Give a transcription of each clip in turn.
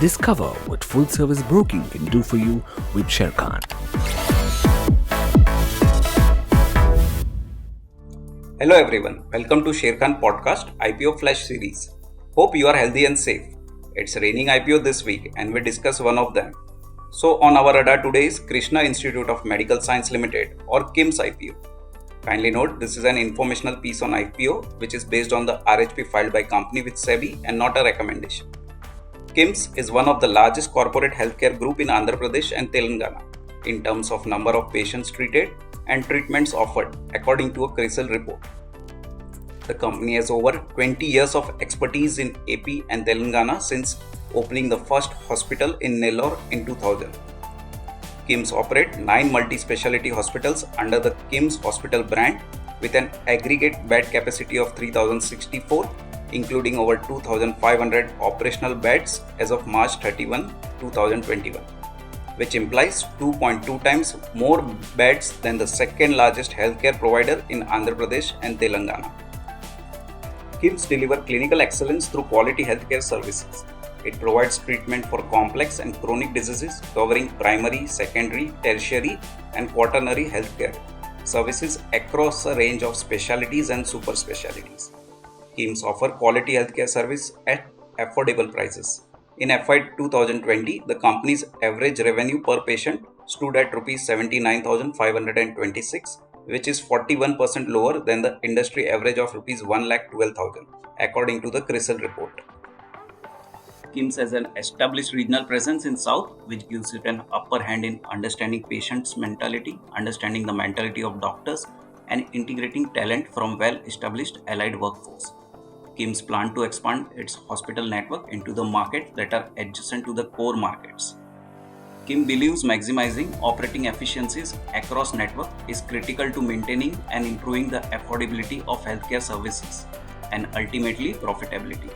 Discover what full service broking can do for you with Sharekhan. Hello everyone, welcome to Sharekhan Podcast IPO Flash Series. Hope you are healthy and safe. It's raining IPO this week and we discuss one of them. So on our radar today is Krishna Institute of Medical Science Limited or KIMS IPO. Kindly note this is an informational piece on IPO which is based on the RHP filed by company with SEBI and not a recommendation. KIMS is one of the largest corporate healthcare group in Andhra Pradesh and Telangana in terms of number of patients treated and treatments offered according to a CRISIL report. The company has over 20 years of expertise in AP and Telangana since opening the first hospital in Nellore in 2000. KIMS operate 9 multi-speciality hospitals under the KIMS Hospital brand with an aggregate bed capacity of 3064, including over 2500 operational beds as of March 31, 2021, which implies 2.2 times more beds than the second largest healthcare provider in Andhra Pradesh and Telangana. KIMS deliver clinical excellence through quality healthcare services. It provides treatment for complex and chronic diseases covering primary, secondary, tertiary, and quaternary healthcare services across a range of specialties and super specialties. KIMS offer quality healthcare service at affordable prices. In FY 2020, the company's average revenue per patient stood at Rs 79,526, which is 41% lower than the industry average of Rs 1,12,000, according to the CRISIL report. KIMS has an established regional presence in South, which gives it an upper hand in understanding patients' mentality, understanding the mentality of doctors, and integrating talent from well-established allied workforce. KIMS plan to expand its hospital network into the markets that are adjacent to the core markets. KIMS believes maximizing operating efficiencies across network is critical to maintaining and improving the affordability of healthcare services and ultimately profitability.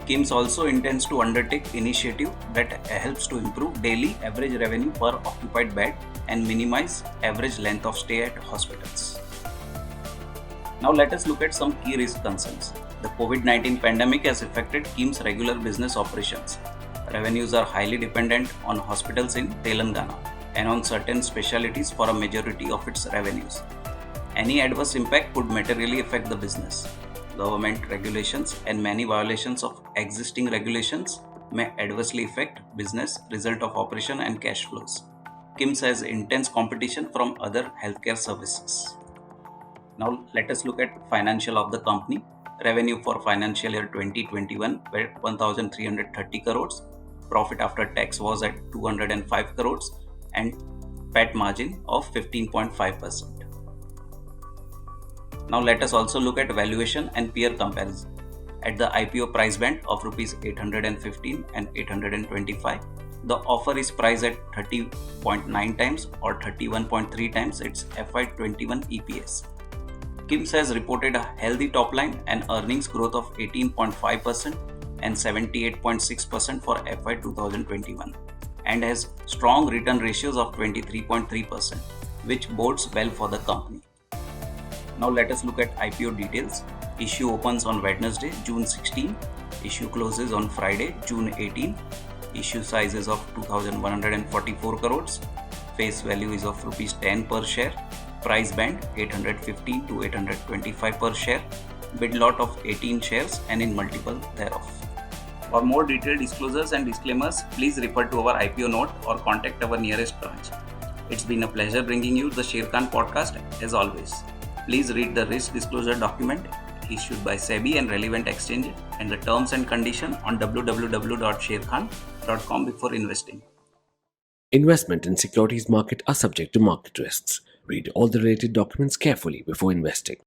KIMS also intends to undertake initiative that helps to improve daily average revenue per occupied bed and minimize average length of stay at hospitals. Now let us look at some key risk concerns. The COVID-19 pandemic has affected KIMS' regular business operations. Revenues are highly dependent on hospitals in Telangana and on certain specialties for a majority of its revenues. Any adverse impact could materially affect the business. Government regulations and many violations of existing regulations may adversely affect business, result of operation and cash flows. KIMS has intense competition from other healthcare services. Now let us look at financial of the company. Revenue for financial year 2021 were 1,330 crores. Profit after tax was at 205 crores and PAT margin of 15.5%. Now let us also look at valuation and peer comparison. At the IPO price band of Rs 815 and 825, the offer is priced at 30.9 times or 31.3 times its FY21 EPS. KIMS has reported a healthy top line and earnings growth of 18.5% and 78.6% for FY 2021 and has strong return ratios of 23.3%, which bodes well for the company. Now let us look at IPO details. Issue opens on Wednesday, June 16. Issue closes on Friday, June 18. Issue size is of 2,144 crores. Face value is of Rs 10 per share. Price band 850 to 825 per share. Bid lot of 18 shares and in multiple thereof. For more detailed disclosures and disclaimers, please refer to our IPO note or contact our nearest branch. It's been a pleasure bringing you the Sharekhan podcast as always. Please read the risk disclosure document issued by SEBI and relevant exchange and the terms and conditions on www.sharekhan.com before investing. Investment in securities market are subject to market risks. Read all the related documents carefully before investing.